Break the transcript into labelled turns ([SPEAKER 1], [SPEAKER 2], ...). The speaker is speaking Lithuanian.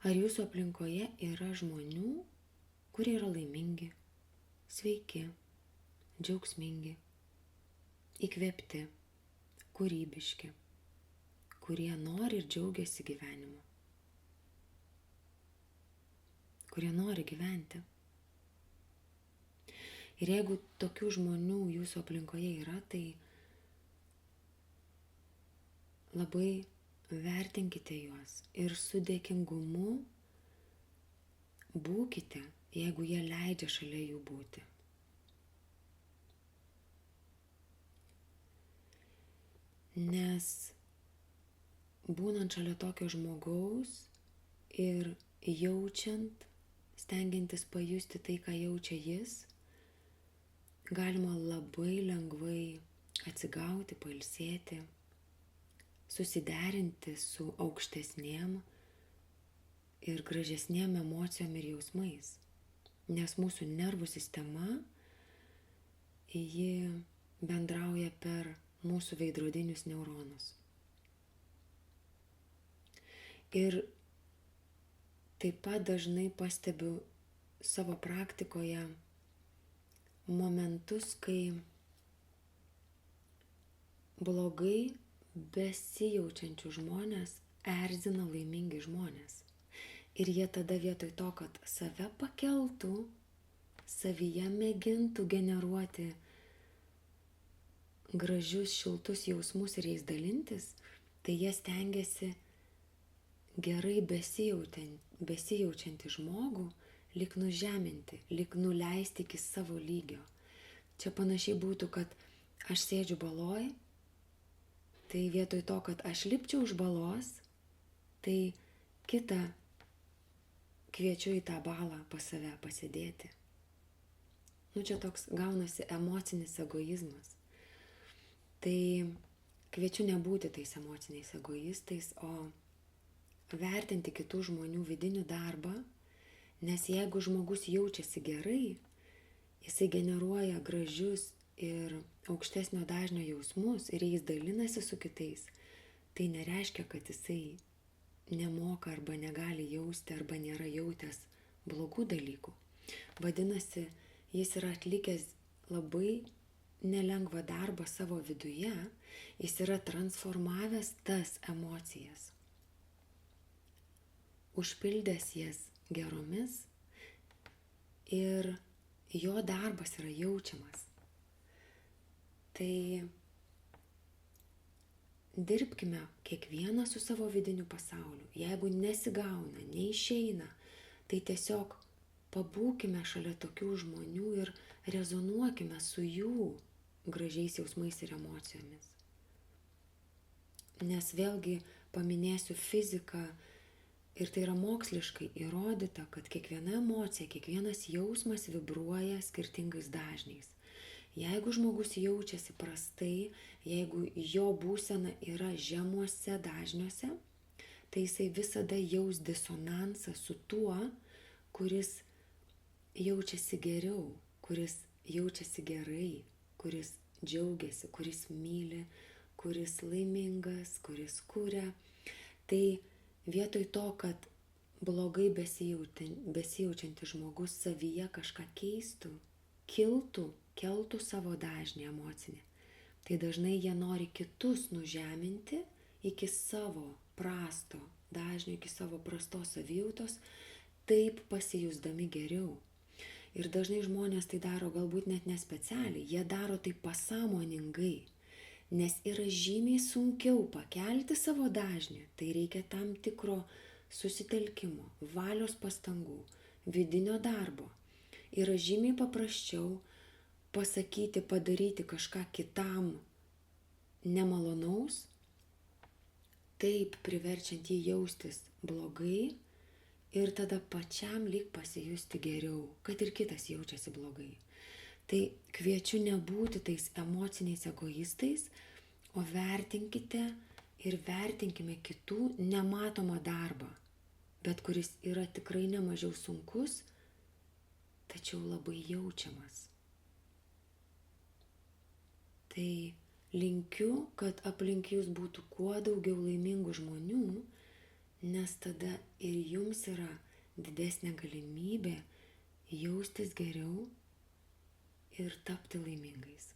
[SPEAKER 1] Ar jūsų aplinkoje yra žmonių, kurie yra laimingi, sveiki, džiaugsmingi, įkvėpti, kūrybiški, kurie nori ir džiaugiasi gyvenimu, kurie nori gyventi. Ir jeigu tokių žmonių jūsų aplinkoje yra, tai labai vertinkite juos ir su dėkingumu būkite, jeigu jie leidžia šalia jų būti. Nes būnant šalia tokio žmogaus ir jaučiant, stengiantis pajusti tai, ką jaučia jis, galima labai lengvai atsigauti, pailsėti, susiderinti su aukštesnėm ir gražesnėm emocijom ir jausmais. Nes mūsų nervų sistema, ji bendrauja per mūsų veidrodinius neuronus. Ir taip pat dažnai pastebiu savo praktikoje momentus, kai blogai besijaučiančių žmonės erzina laimingi žmonės. Ir jie tada vietoj to, kad save pakeltų, savyje mėgintų generuoti gražius, šiltus jausmus ir jais dalintis, tai jie stengiasi gerai besijaučiantį žmogų lyg nužeminti, lyg nuleisti iki savo lygio. Čia panašiai būtų, kad aš sėdžiu baloj, tai vietoj to, kad aš lipčiau už balos, tai kitą kviečiu į tą balą pas save pasėdėti. Čia toks gaunasi emocinis egoizmas. Tai kviečiu nebūti tais emociniais egoistais, o vertinti kitų žmonių vidinį darbą, nes jeigu žmogus jaučiasi gerai, jisai generuoja gražius ir aukštesnio dažnio jausmus ir jais dalinasi su kitais, tai nereiškia, kad jisai nemoka arba negali jausti arba nėra jautęs blogų dalykų. Vadinasi, jis yra atlikęs labai nelengvą darbą savo viduje, jis yra transformavęs tas emocijas, užpildęs jas geromis ir jo darbas yra jaučiamas. Tai dirbkime kiekvieną su savo vidiniu pasauliu. Jeigu nesigauna, neišeina, tai tiesiog pabūkime šalia tokių žmonių ir rezonuokime su jų gražiais jausmais ir emocijomis. Nes vėlgi paminėsiu fiziką, ir tai yra moksliškai įrodyta, kad kiekviena emocija, kiekvienas jausmas vibruoja skirtingais dažniais. Jeigu žmogus jaučiasi prastai, jeigu jo būsena yra žemuose dažniuose, tai jisai visada jaus disonansą su tuo, kuris jaučiasi geriau, kuris jaučiasi gerai, kuris džiaugiasi, kuris myli, kuris laimingas, kuris kuria. Tai vietoj to, kad blogai besijaučiantis žmogus savyje kažką keistų, keltų savo dažnį emocinį, tai dažnai jie nori kitus nužeminti iki savo prasto dažnio, iki savo prastos savijautos, taip pasijusdami geriau. Ir dažnai žmonės tai daro galbūt net nespecialiai, jie daro tai pasąmoningai. Nes yra žymiai sunkiau pakelti savo dažnį, tai reikia tam tikro susitelkimo, valios pastangų, vidinio darbo. Yra žymiai paprasčiau pasakyti, padaryti kažką kitam nemalonaus, taip priverčiant jį jaustis blogai ir tada pačiam lyg pasijusti geriau, kad ir kitas jaučiasi blogai. Tai kviečiu nebūti tais emociniais egoistais, o vertinkite ir vertinkime kitų nematomą darbą, bet kuris yra tikrai nemažiau sunkus, tačiau labai jaučiamas. Tai linkiu, kad aplink jūs būtų kuo daugiau laimingų žmonių nes tada ir jums yra didesnė galimybė jaustis geriau ir tapti laimingais.